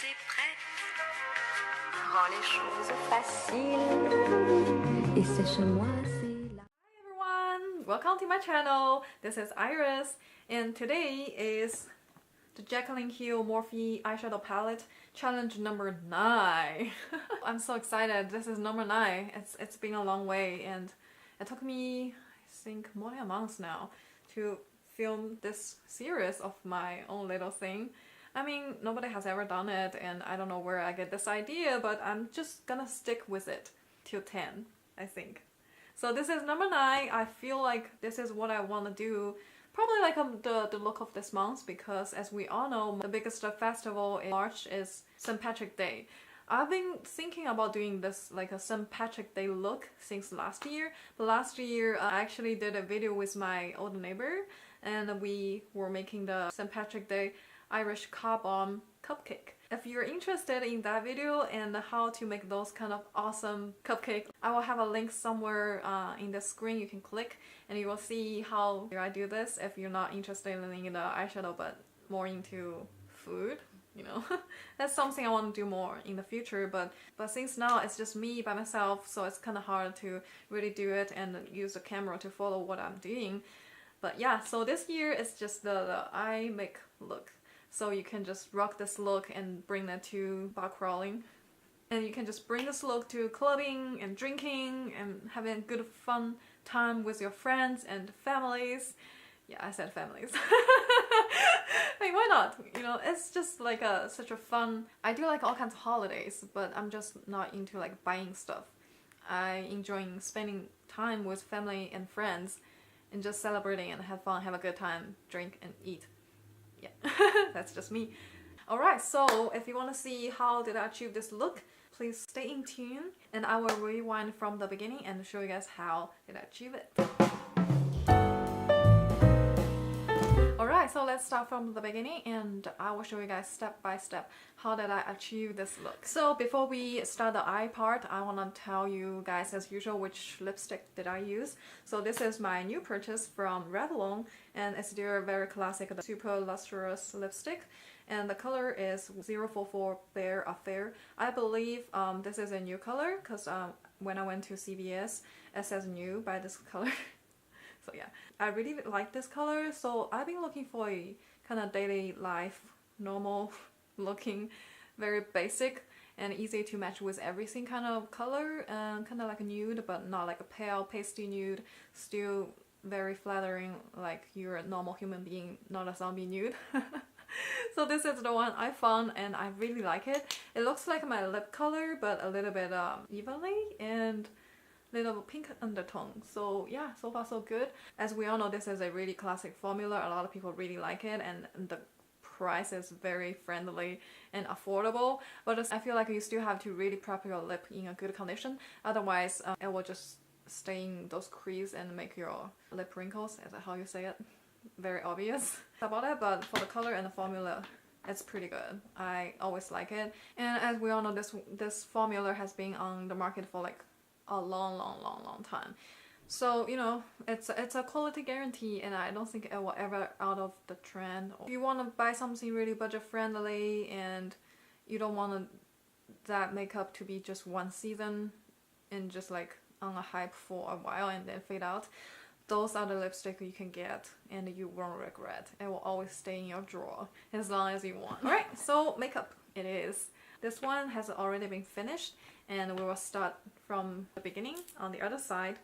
c'est prête. Rends les choses faciles. Et c'est chez moi, c'est là. Hi everyone! Welcome to my channel. This is Iris, and today is the Jaclyn Hill Morphe Eyeshadow Palette challenge number 9. I'm so excited. This is number 9. It's been a long way, and it took me, I think, more than a month now to film this series of my own little thing. I mean, nobody has ever done it, and I don't know where I get this idea, but I'm just gonna stick with it till 10, I think. So this is number 9. I feel like this is what I want to do. Probably like the look of this month, because as we all know, the biggest festival in March is St. Patrick's Day. I've been thinking about doing this like a St. Patrick's Day look since last year. But last year I actually did a video with my old neighbor, and we were making the St. Patrick's Day Irish car bomb cupcake. If you're interested in that video and how to make those kind of awesome cupcakes, I will have a link somewhere in the screen you can click, and you will see how I do this if you're not interested in the eyeshadow but more into food, you know. That's something I want to do more in the future, but since now it's just me by myself, so it's kind of hard to really do it and use the camera to follow what I'm doing. But yeah, so this year it's just the eye make look. So you can just rock this look and bring that to bar crawling. And you can just bring this look to clubbing and drinking and having a good fun time with your friends and families. Yeah, I said families. I mean, why not? You know, it's just like such a fun... I do like all kinds of holidays, but I'm just not into like buying stuff. I enjoy spending time with family and friends and just celebrating and have fun, have a good time, drink and eat. Yeah, that's just me. Alright, so if you want to see how did I achieve this look, please stay in tune, and I will rewind from the beginning and show you guys how did I achieve it. Alright, so let's start from the beginning, and I will show you guys step by step how did I achieve this look. So before we start the eye part, I want to tell you guys as usual which lipstick did I use. So this is my new purchase from Revlon, and it's their very classic super lustrous lipstick, and the color is 044 Bare Affair. I believe this is a new color because when I went to CVS it says new by this color. So yeah, I really like this color, so I've been looking for a kind of daily life, normal looking, very basic and easy to match with everything kind of color, and kind of like a nude but not like a pale pasty nude, still very flattering like you're a normal human being, not a zombie nude. So this is the one I found and I really like it. It looks like my lip color but a little bit evenly and little pink undertone. So yeah, so far so good. As we all know, this is a really classic formula. A lot of people really like it, and the price is very friendly and affordable, but I feel like you still have to really prep your lip in a good condition, otherwise it will just stain those crease and make your lip wrinkles, is that how you say it? Very obvious about it, but for the color and the formula, it's pretty good. I always like it, and as we all know, this formula has been on the market for like a long time. So, you know, it's a quality guarantee, and I don't think it will ever out of the trend. If you want to buy something really budget friendly and you don't want that makeup to be just one season and just like on a hype for a while and then fade out, those are the lipstick you can get and you won't regret. It will always stay in your drawer as long as you want. Alright, so makeup it is. This one has already been finished, and we will start from the beginning on the other side.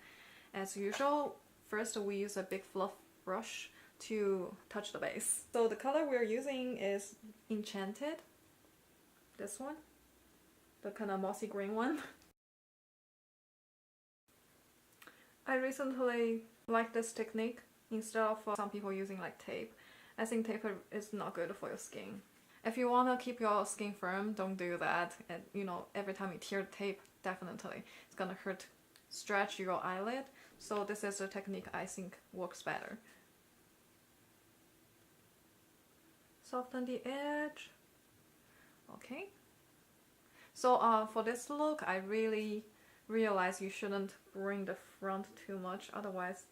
As usual, first we use a big fluff brush to touch the base. So the color we're using is Enchanted, this one, the kind of mossy green one. I recently like this technique instead of some people using like tape. I think tape is not good for your skin. If you want to keep your skin firm, don't do that. And you know, every time you tear the tape, definitely it's gonna hurt, stretch your eyelid. So this is a technique I think works better. Soften the edge. Okay. So for this look, I really realize you shouldn't bring the front too much, otherwise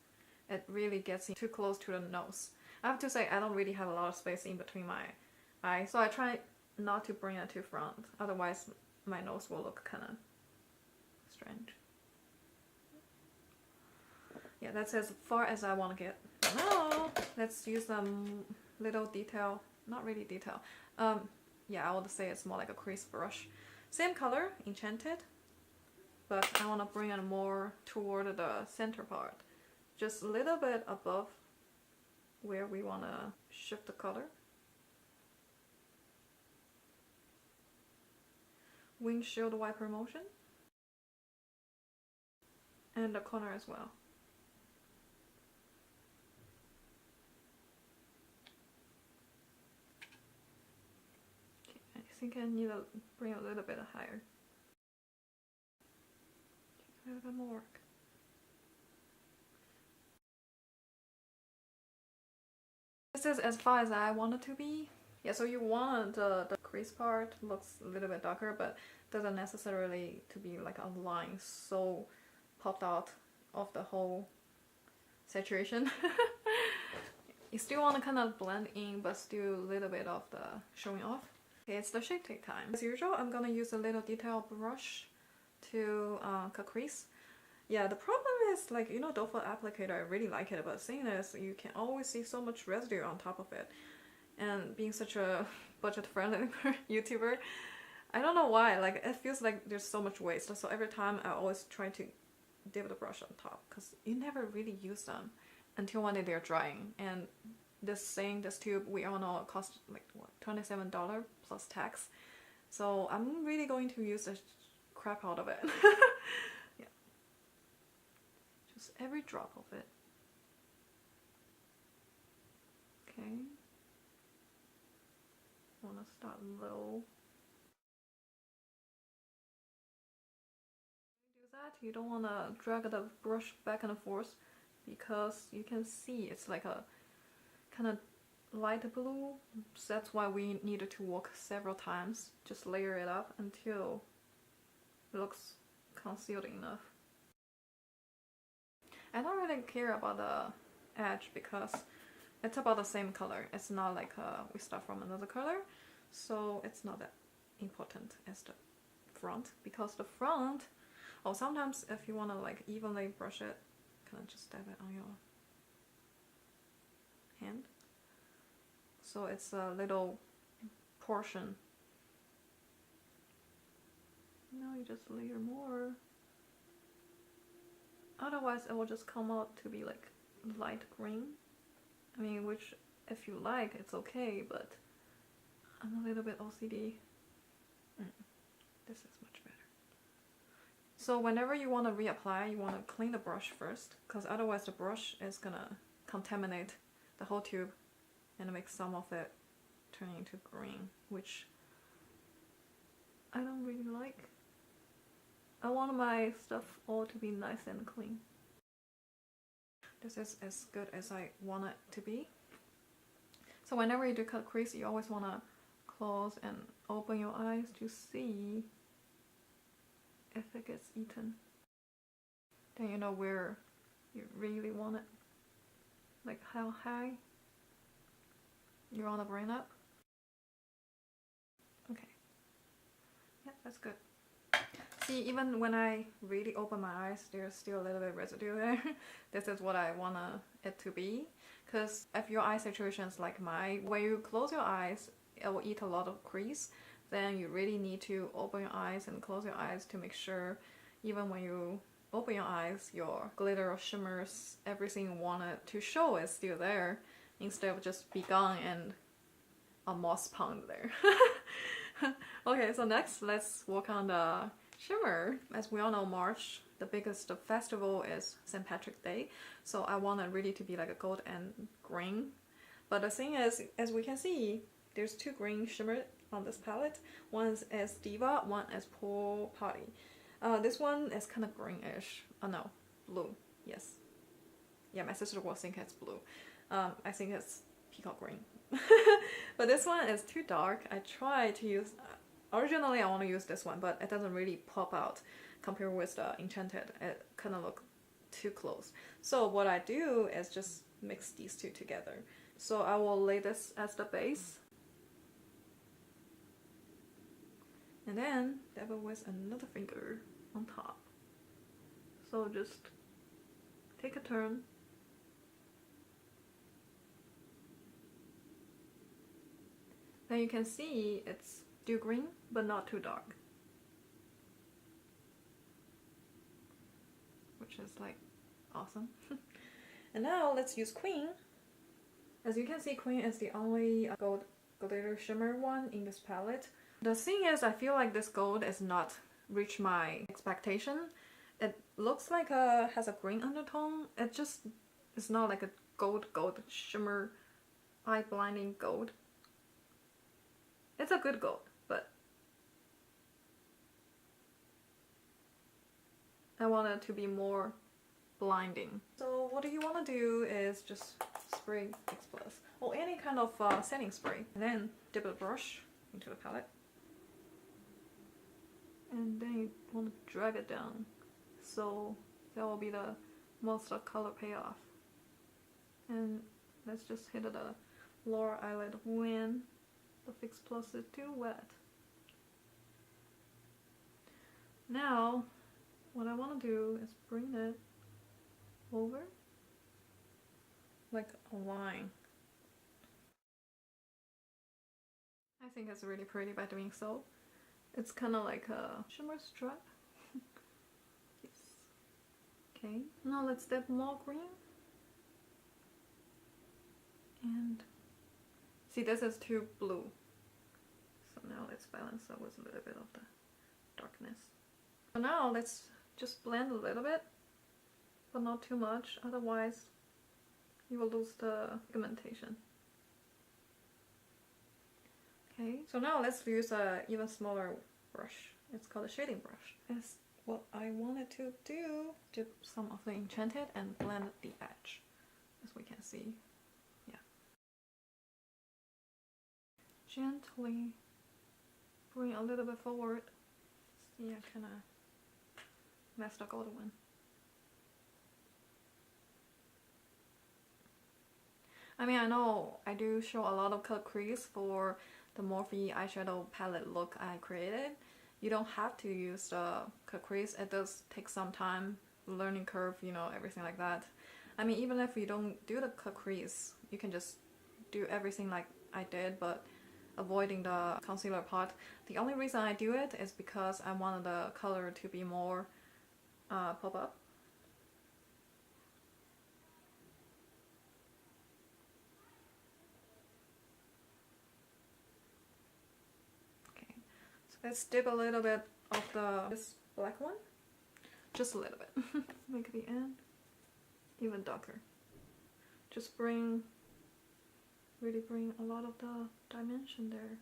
it really gets too close to the nose. I have to say I don't really have a lot of space in between my eyes, so I try not to bring it to front, otherwise my nose will look kind of strange. Yeah, that's as far as I want to get. Now let's use some little detail, not really detail. Yeah, I would say it's more like a crease brush. Same color, Enchanted, but I want to bring it more toward the center part, just a little bit above where we want to shift the color. Windshield wiper motion, and the corner as well. Okay, I think I need to bring it a little bit higher. A little bit more work. This is as far as I want it to be. Yeah, so you want the crease part looks a little bit darker, but doesn't necessarily to be like a line so popped out of the whole saturation. You still want to kind of blend in, but still a little bit of the showing off. Okay, it's the Shape Tape time. As usual, I'm gonna use a little detail brush to cut crease. Yeah, the problem is, like, you know, doe foot applicator, I really like it, but the thing is, you can always see so much residue on top of it. And being such a budget-friendly YouTuber, I don't know why, like, it feels like there's so much waste. So every time I always try to dip the brush on top, because you never really use them until one day they're drying. And this tube, we all know it costs like, what, $27 plus tax. So I'm really going to use the crap out of it. Yeah. Just every drop of it. Okay. Want to start low. Do that. You don't want to drag the brush back and forth, because you can see it's like a kind of light blue. So that's why we needed to work several times. Just layer it up until it looks concealed enough. I don't really care about the edge because it's about the same color. It's not like we start from another color, so it's not that important as the front, because the front, oh, sometimes if you want to like evenly brush it, kind of just dab it on your hand, so it's a little portion. Now you just layer more, otherwise it will just come out to be like light green. I mean, which if you like, it's okay, but I'm a little bit OCD. This is much better. So whenever you want to reapply, you want to clean the brush first, because otherwise the brush is gonna contaminate the whole tube and make some of it turn into green, which I don't really like. I want my stuff all to be nice and clean. This is as good as I want it to be. So whenever you do cut crease, you always want to close and open your eyes to see if it gets eaten. Then you know where you really want it. Like how high you want to bring up. Okay. Yeah, that's good. See, even when I really open my eyes, there's still a little bit of residue there. This is what I want it to be. Because if your eye situation is like mine, when you close your eyes, it will eat a lot of crease. Then you really need to open your eyes and close your eyes to make sure, even when you open your eyes, your glitter or shimmers, everything you wanted to show is still there, instead of just be gone and a moss pond there. Okay, so next let's work on the shimmer. As we all know, March, the biggest festival is St. Patrick's Day, so I want it really to be like a gold and green. But the thing is, as we can see, there's two green shimmer on this palette. One is Diva, one is Pool Party. This one is kind of greenish. Oh no, blue. Yes. Yeah, my sister will think it's blue. I think it's peacock green. But this one is too dark. I tried to use... originally I want to use this one, but it doesn't really pop out compared with the Enchanted. It kind of look too close. So what I do is just mix these two together. So I will lay this as the base. And then dab it with another finger on top. So just take a turn. Then you can see it's still green, but not too dark. Which is like awesome. And now let's use Queen. As you can see, Queen is the only gold glitter shimmer one in this palette. The thing is, I feel like this gold is not reach my expectation. It looks like has a green undertone. It's not like a gold shimmer, eye blinding gold. It's a good gold, but I want it to be more blinding. So what you want to do is just spray Fix Plus or any kind of setting spray, and then dip a brush into the palette, and then you want to drag it down, so that will be the most color payoff. And let's just hit the lower eyelid when the Fix Plus is too wet. Now what I want to do is bring it over like a line. I think it's really pretty by doing so. It's kind of like a shimmer stripe. Yes. Okay, now let's dip more green. And see, this is too blue. So now let's balance it with a little bit of the darkness. So now let's just blend a little bit, but not too much, otherwise you will lose the pigmentation. Okay, so now let's use a even smaller brush. It's called a shading brush. That's what I wanted to do. Dip some of the Enchanted and blend the edge, as we can see. Yeah. Gently bring a little bit forward. See, I kind of messed up all the one. I mean, I know I do show a lot of cut crease for the Morphe eyeshadow palette look I created. You don't have to use the cut crease. It does take some time, learning curve, you know, everything like that. I mean, even if you don't do the cut crease, you can just do everything like I did, but avoiding the concealer part. The only reason I do it is because I wanted the color to be more pop up. Okay, so let's dip a little bit of this black one, just a little bit. Make the end even darker. Just really bring a lot of the dimension there.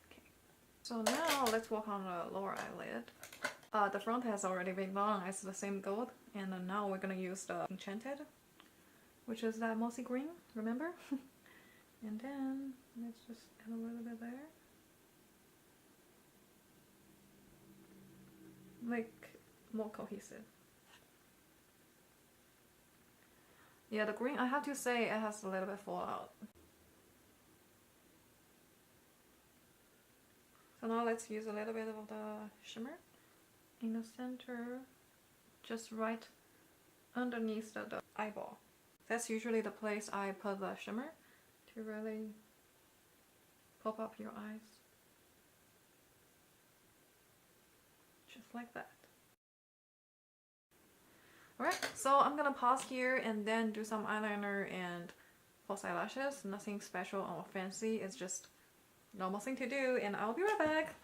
Okay, so now let's work on the lower eyelid. The front has already been done, it's the same gold, and now we're gonna use the Enchanted, which is that mossy green, remember? And then let's just add a little bit there. Make more cohesive. Yeah, the green, I have to say, it has a little bit fallout. So now let's use a little bit of the shimmer in the center, just right underneath the eyeball. That's usually the place I put the shimmer to really pop up your eyes. Just like that. Alright, so I'm gonna pause here and then do some eyeliner and false eyelashes. Nothing special or fancy, it's just normal thing to do, and I'll be right back.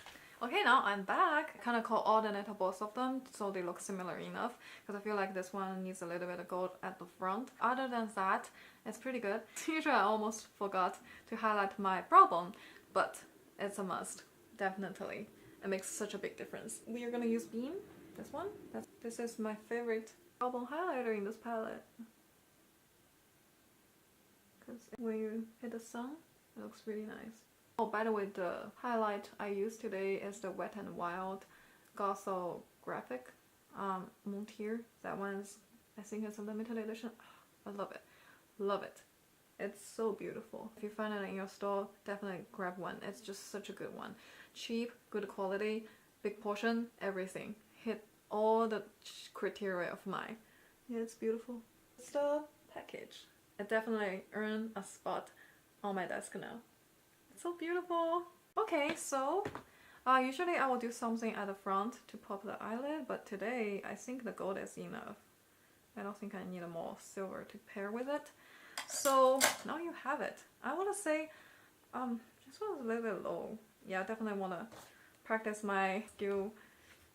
Okay, now I'm back. I kind of coordinate both of them so they look similar enough, because I feel like this one needs a little bit of gold at the front. Other than that, it's pretty good. Usually I almost forgot to highlight my problem, but it's a must, definitely. It makes such a big difference. We are gonna use Beam, this one. This is my favorite problem highlighter in this palette, because when you hit the sun, it looks really nice. Oh, by the way, the highlight I used today is the Wet n Wild Gothel Graphic Montier. That one's, I think it's a limited edition. I love it. Love it. It's so beautiful. If you find it in your store, definitely grab one. It's just such a good one. Cheap, good quality, big portion, everything. Hit all the criteria of mine. Yeah, it's beautiful. It's the package. It definitely earned a spot on my desk now. It's so beautiful. Okay, so usually I will do something at the front to pop the eyelid, but today I think the gold is enough. I don't think I need more silver to pair with it. So now you have it. I want to say this one's a little bit low. Yeah, I definitely want to practice my skill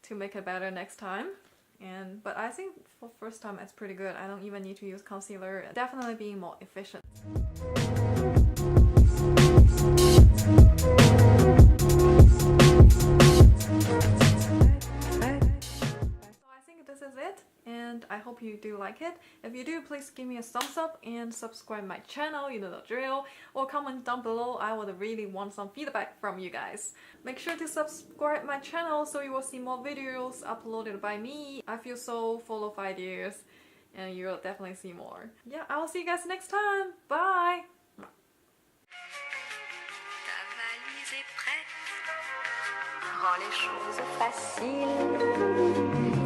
to make it better next time. But I think for first time it's pretty good. I don't even need to use concealer. Definitely being more efficient. This is it, and I hope you do like it. If you do, please give me a thumbs up and subscribe my channel, you know the drill, or comment down below. I would really want some feedback from you guys. Make sure to subscribe my channel so you will see more videos uploaded by me. I feel so full of ideas and you'll definitely see more. Yeah, I will see you guys next time. Bye! Ta valise est prête. Rends les choses faciles.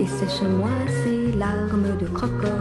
Et sèche-moi ces larmes de crocodile.